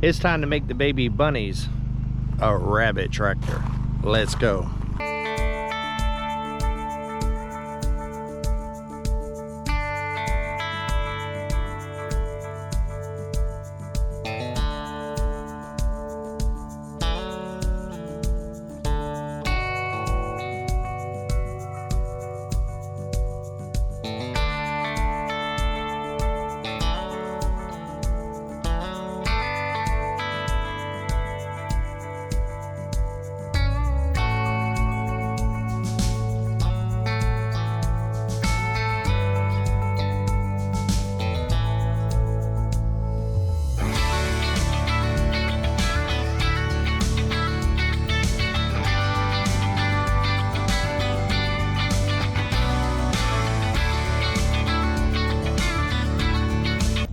It's time to make the baby bunnies a rabbit tractor. Let's go.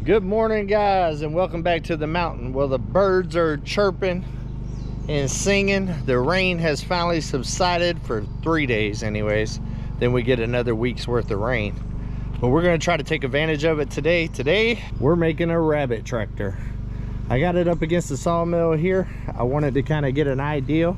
Good morning, guys, and welcome back to the mountain. Well, the birds are chirping and singing. The rain has finally subsided for 3 days anyways. Then we get another week's worth of rain. But we're going to try to take advantage of it today. Today, we're making a rabbit tractor. I got it up against the sawmill here. I wanted to kind of get an idea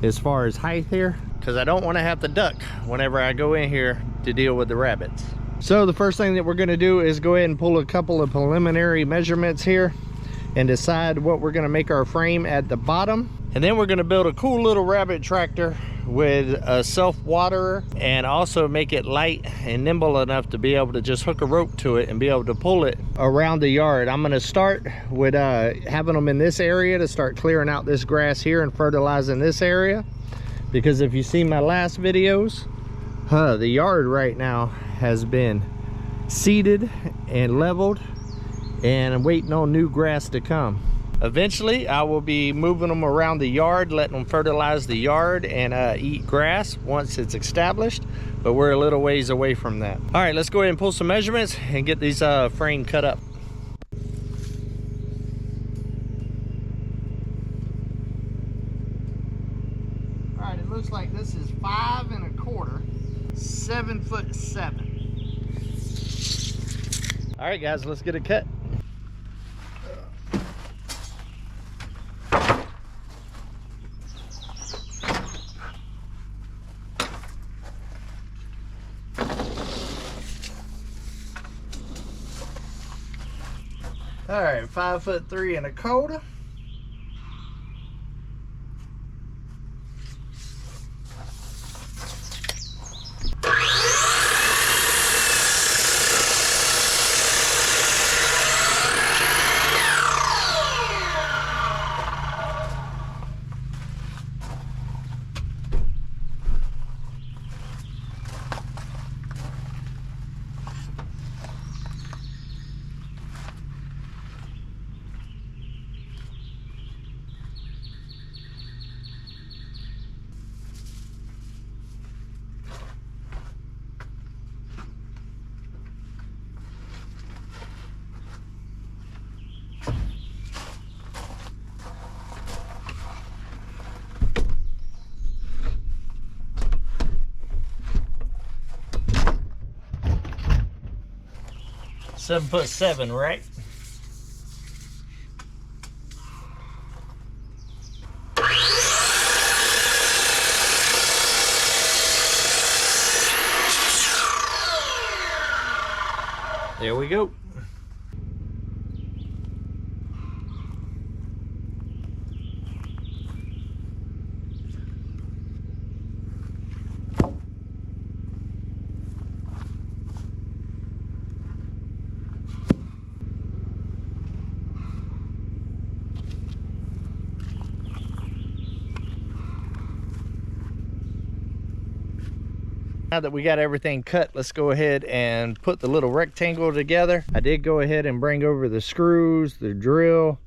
as far as height here, because I don't want to have to duck whenever I go in here to deal with the rabbits. So the first thing that we're going to do is go ahead and pull a couple of preliminary measurements here and decide what we're going to make our frame at the bottom. And then we're going to build a cool little rabbit tractor with a self-waterer, and also make it light and nimble enough to be able to just hook a rope to it and be able to pull it around the yard. I'm going to start with having them in this area to start clearing out this grass here and fertilizing this area, because if you see my last videos, the yard right now has been seeded and leveled, and I'm waiting on new grass to come. Eventually I will be moving them around the yard, letting them fertilize the yard and eat grass once it's established, but we're a little ways away from that. All right, let's go ahead and pull some measurements and get these frame cut up. All right, it looks like this is 5 1/4, 7'7". All right, guys, let's get it cut. All right, 5'3 1/4. $7'7", right? There we go. Now that we got everything cut, let's go ahead and put the little rectangle together. I did go ahead and bring over the screws, the drill,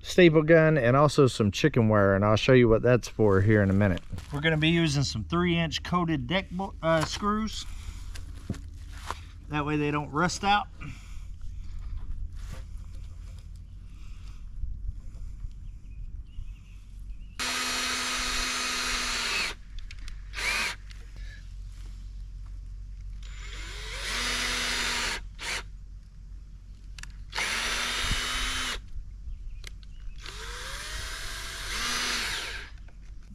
staple gun, and also some chicken wire, and I'll show you what that's for here in a minute. We're going to be using some 3-inch coated deck screws. That way they don't rust out.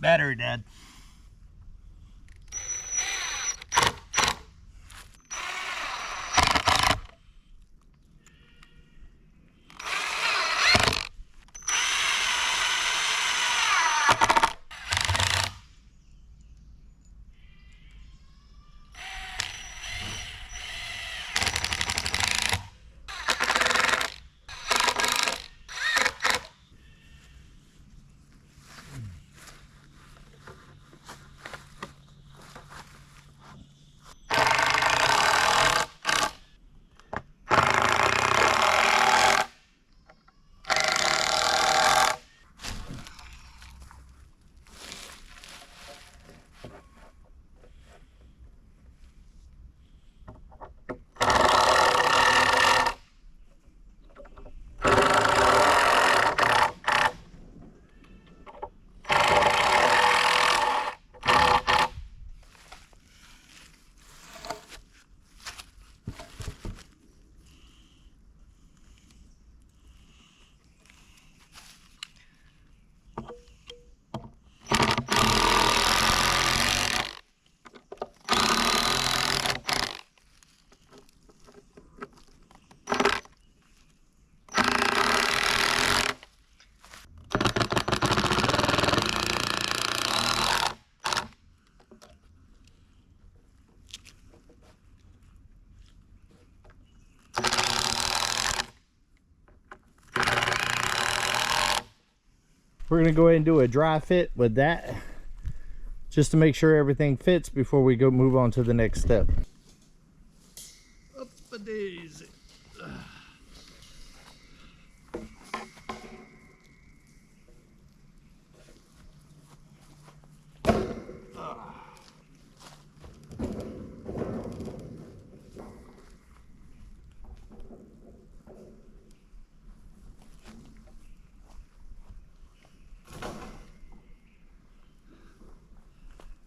Battery dead. We're gonna go ahead and do a dry fit with that, just to make sure everything fits before we go move on to the next step. Up a daisy.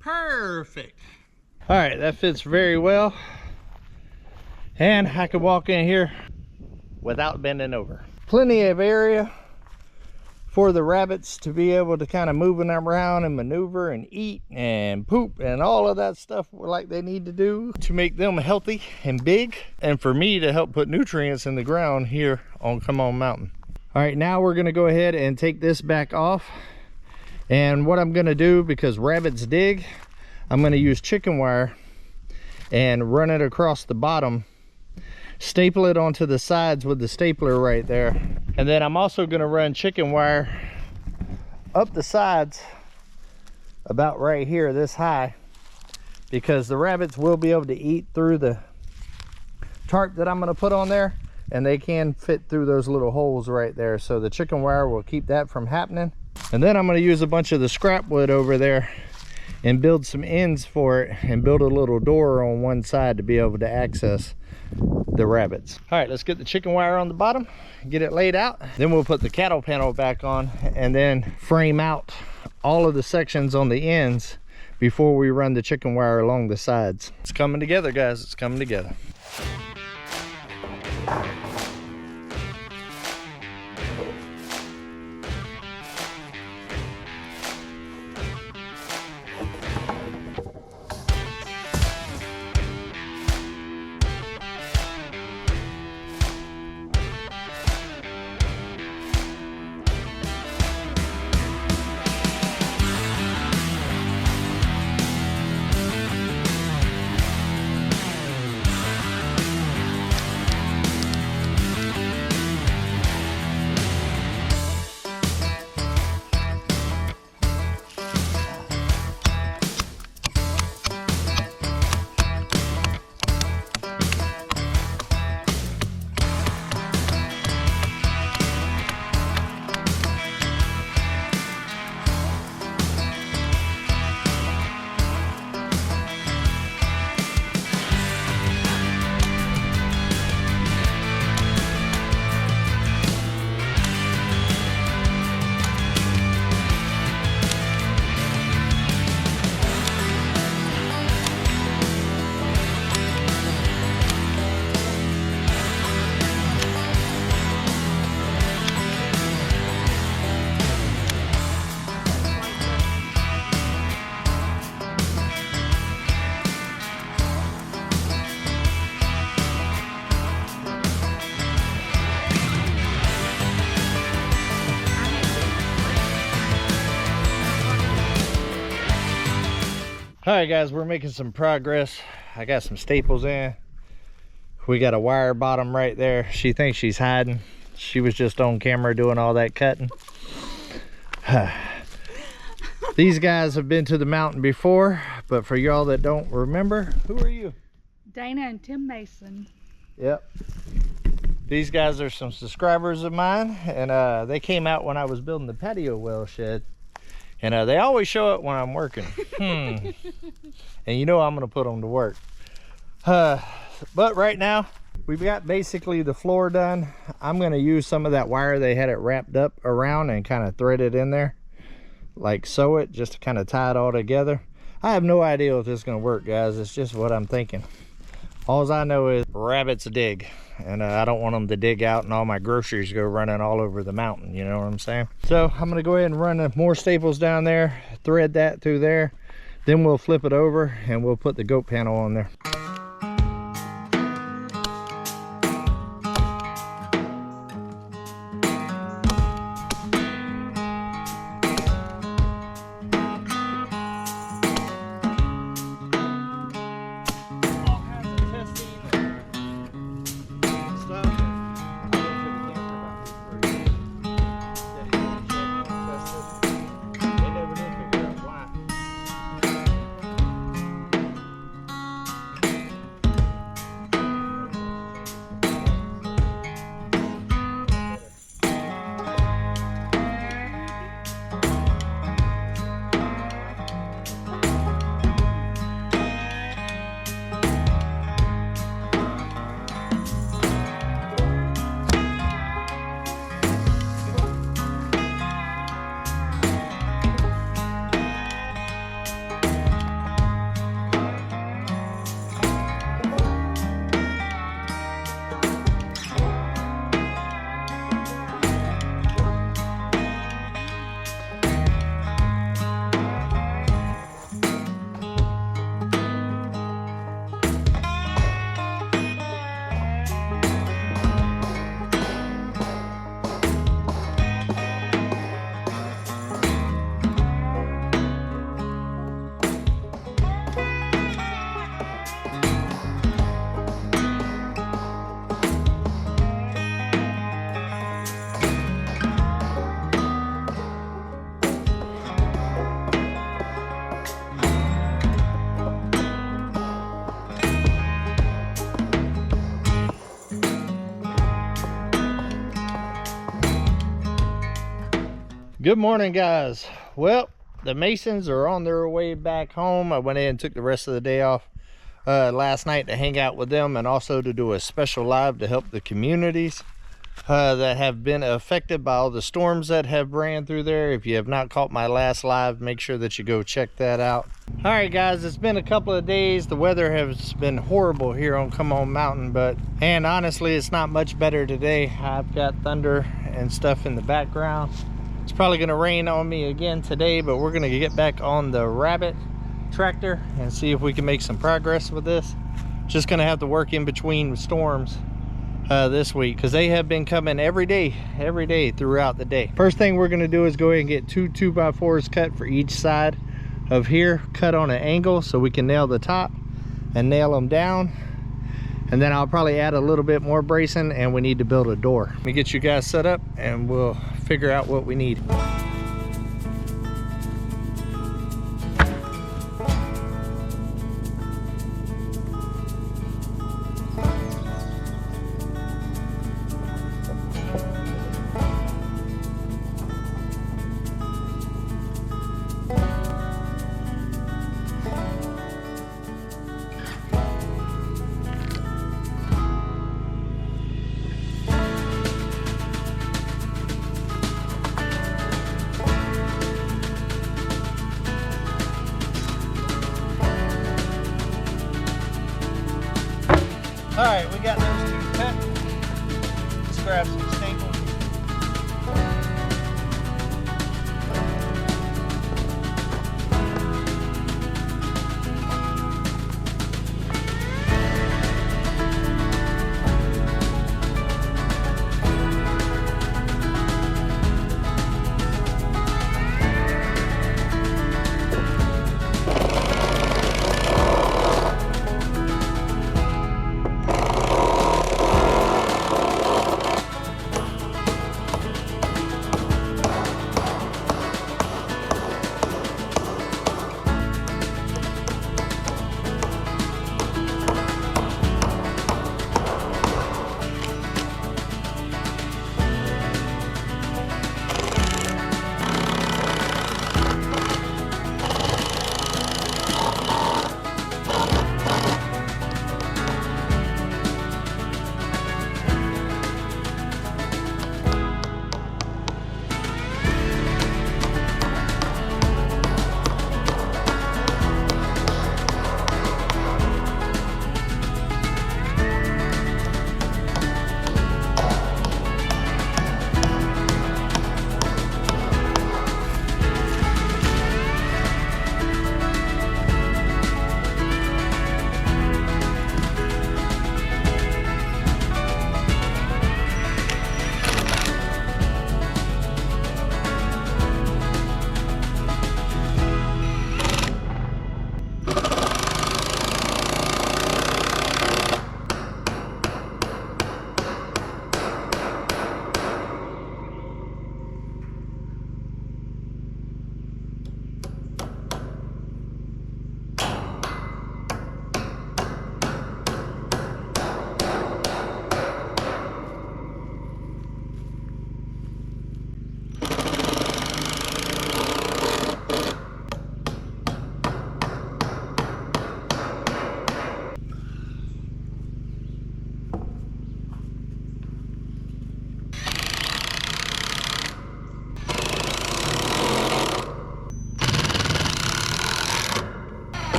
Perfect. All right, that fits very well. And I can walk in here without bending over. Plenty of area for the rabbits to be able to kind of moving around and maneuver and eat and poop and all of that stuff like they need to do to make them healthy and big, and for me to help put nutrients in the ground here on Come On Mountain. All right, now we're gonna go ahead and take this back off. And what I'm gonna do, because rabbits dig, I'm gonna use chicken wire and run it across the bottom, staple it onto the sides with the stapler right there. And then I'm also gonna run chicken wire up the sides about right here, this high, because the rabbits will be able to eat through the tarp that I'm gonna put on there, and they can fit through those little holes right there. So the chicken wire will keep that from happening. And then I'm going to use a bunch of the scrap wood over there and build some ends for it and build a little door on one side to be able to access the rabbits. All right, let's get the chicken wire on the bottom, get it laid out. Then we'll put the cattle panel back on and then frame out all of the sections on the ends before we run the chicken wire along the sides. It's coming together, guys. It's coming together. All right, guys, we're making some progress. I got some staples in. We got a wire bottom right there. She thinks she's hiding. She was just on camera doing all that cutting. These guys have been to the mountain before, but for y'all that don't remember, who are you? Dana and Tim Mason. Yep. These guys are some subscribers of mine, and they came out when I was building the patio well shed. And they always show up when I'm working. And you know I'm gonna put them to work. But right now, we've got basically the floor done. I'm gonna use some of that wire they had it wrapped up around and kind of thread it in there. Like sew it, just to kind of tie it all together. I have no idea if this is gonna work, guys. It's just what I'm thinking. All I know is rabbits dig. And I don't want them to dig out and all my groceries go running all over the mountain, you know what I'm saying? So I'm gonna go ahead and run more staples down there, thread that through there, then we'll flip it over and we'll put the goat panel on there. Good morning, guys. Well, the Masons are on their way back home. I went in and took the rest of the day off last night to hang out with them and also to do a special live to help the communities that have been affected by all the storms that have ran through there. If you have not caught my last live, make sure that you go check that out. All right, guys, it's been a couple of days. The weather has been horrible here on Come On Mountain, and honestly, it's not much better today. I've got thunder and stuff in the background. It's probably gonna rain on me again today, but we're gonna get back on the rabbit tractor and see if we can make some progress with this. Just gonna have to work in between storms this week because they have been coming every day throughout the day. First thing we're gonna do is go ahead and get 2 2x4s cut for each side of here, cut on an angle so we can nail the top and nail them down. And then I'll probably add a little bit more bracing, and we need to build a door. Let me get you guys set up and we'll figure out what we need.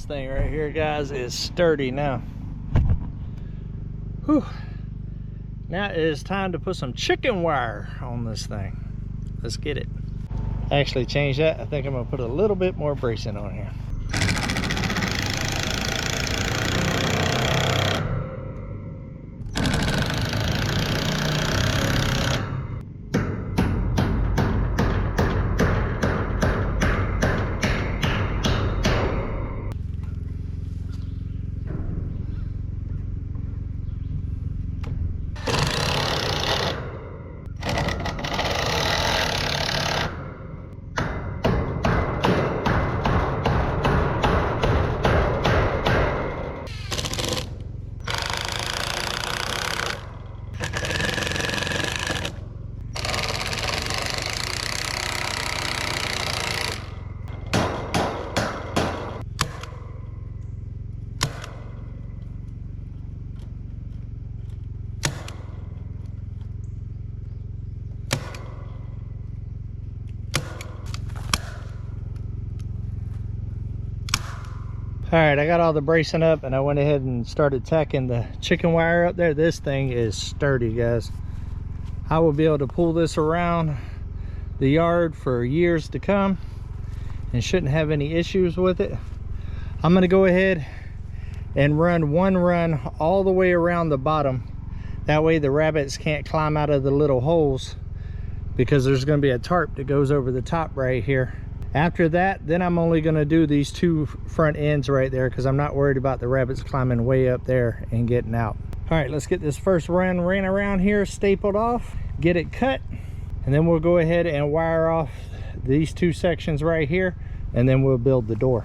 thing right here, guys, is sturdy now. Whew. Now it is time to put some chicken wire on this thing. Let's get it. Actually change that. I think I'm gonna put a little bit more bracing on here. All right, I got all the bracing up and I went ahead and started tacking the chicken wire up there. This thing is sturdy, guys. I will be able to pull this around the yard for years to come and shouldn't have any issues with it. I'm gonna go ahead and run one run all the way around the bottom. That way the rabbits can't climb out of the little holes, because there's gonna be a tarp that goes over the top right here. After that, then I'm only gonna do these two front ends right there, because I'm not worried about the rabbits climbing way up there and getting out. All right, let's get this first run ran around here stapled off, get it cut, and then we'll go ahead and wire off these two sections right here, and then we'll build the door.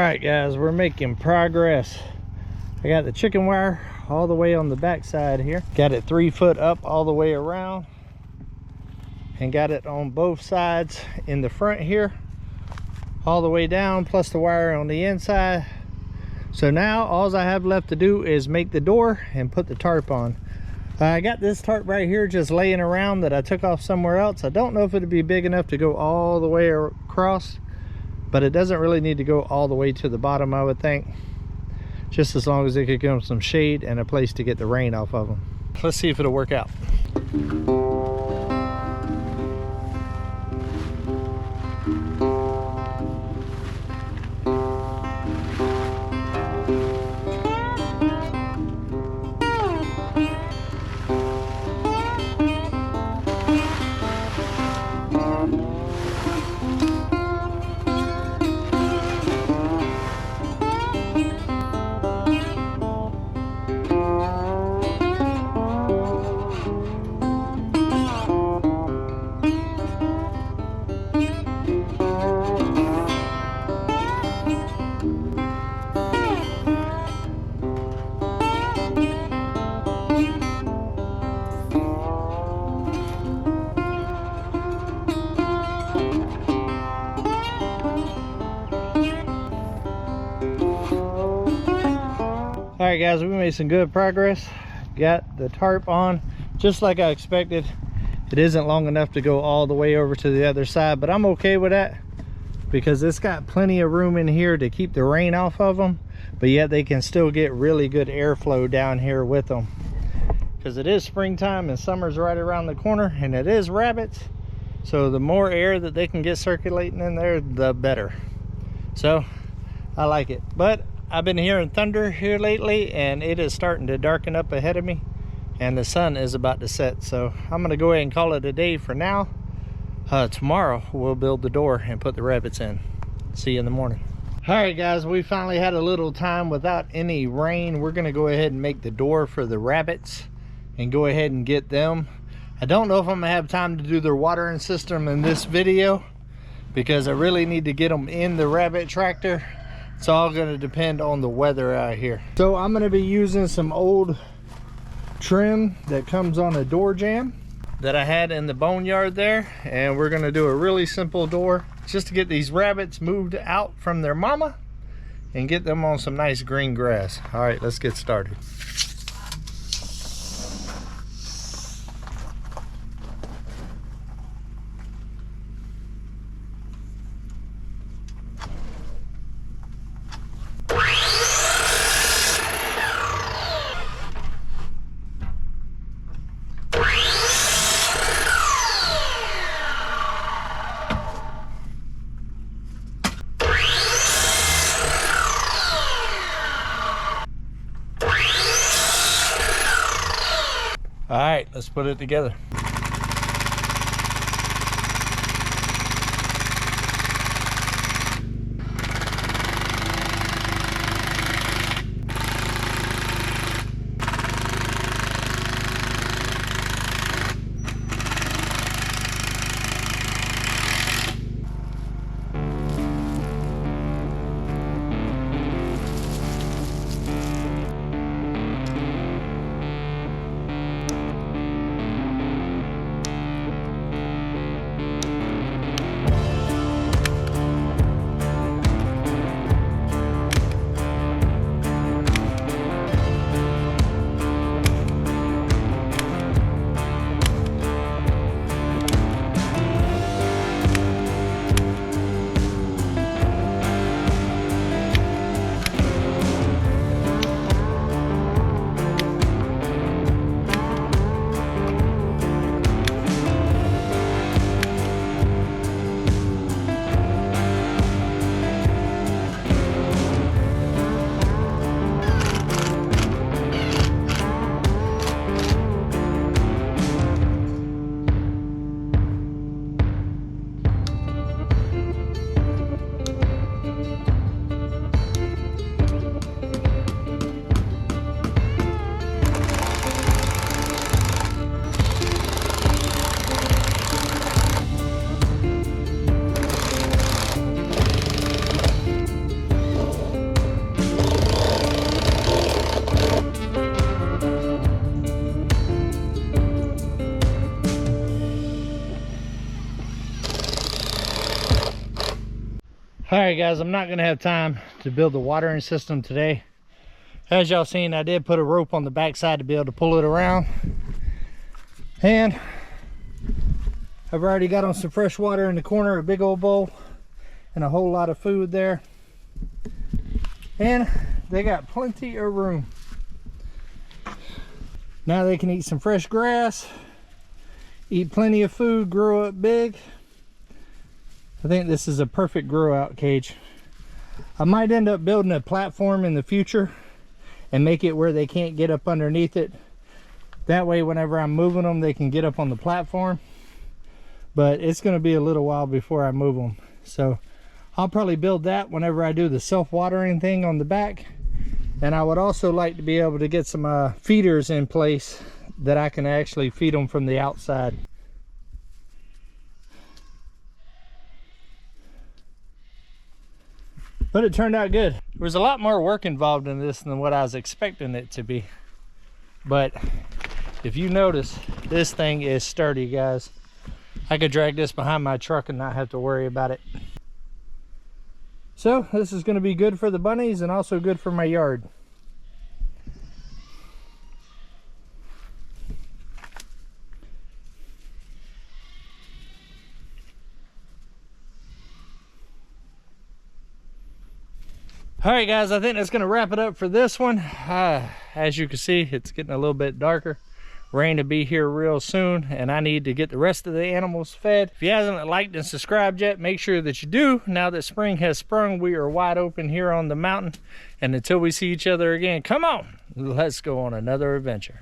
right, guys, we're making progress. I got the chicken wire all the way on the back side here. Got it 3 foot up all the way around, and got it on both sides in the front here, all the way down, plus the wire on the inside. So now all I have left to do is make the door and put the tarp on. I got this tarp right here just laying around that I took off somewhere else. I don't know if it'd be big enough to go all the way across, but it doesn't really need to go all the way to the bottom, I would think. Just as long as it could give them some shade and a place to get the rain off of them. Let's see if it'll work out. All right, guys, we made some good progress. Got the tarp on just like I expected. It isn't long enough to go all the way over to the other side, but I'm okay with that because it's got plenty of room in here to keep the rain off of them, but yet they can still get really good airflow down here with them, because it is springtime and summer's right around the corner, and it is rabbits, so the more air that they can get circulating in there, the better. So I like it. But I've been hearing thunder here lately, and it is starting to darken up ahead of me, and the sun is about to set. So I'm gonna go ahead and call it a day for now. Tomorrow we'll build the door and put the rabbits in. See you in the morning. All right, guys, we finally had a little time without any rain. We're gonna go ahead and make the door for the rabbits and go ahead and get them. I don't know if I'm gonna have time to do their watering system in this video, because I really need to get them in the rabbit tractor. It's all going to depend on the weather out here. So I'm going to be using some old trim that comes on a door jamb that I had in the boneyard there, and we're going to do a really simple door just to get these rabbits moved out from their mama and get them on some nice green grass. All right, let's get started. All right, let's put it together. All right, guys, I'm not gonna have time to build the watering system today. As y'all seen, I did put a rope on the backside to be able to pull it around. And I've already got on some fresh water in the corner, a big old bowl, and a whole lot of food there. And they got plenty of room. Now they can eat some fresh grass, eat plenty of food, grow up big. I think this is a perfect grow out cage. I might end up building a platform in the future and make it where they can't get up underneath it. That way, whenever I'm moving them, they can get up on the platform. But it's going to be a little while before I move them. So I'll probably build that whenever I do the self-watering thing on the back. And I would also like to be able to get some feeders in place that I can actually feed them from the outside. But it turned out good. There was a lot more work involved in this than what I was expecting it to be. But if you notice, this thing is sturdy, guys. I could drag this behind my truck and not have to worry about it. So this is going to be good for the bunnies and also good for my yard. All right, guys, I think that's going to wrap it up for this one. As you can see, it's getting a little bit darker. Rain to be here real soon, and I need to get the rest of the animals fed. If you haven't liked and subscribed yet, make sure that you do. Now that spring has sprung, we are wide open here on the mountain. And until we see each other again, come on, let's go on another adventure.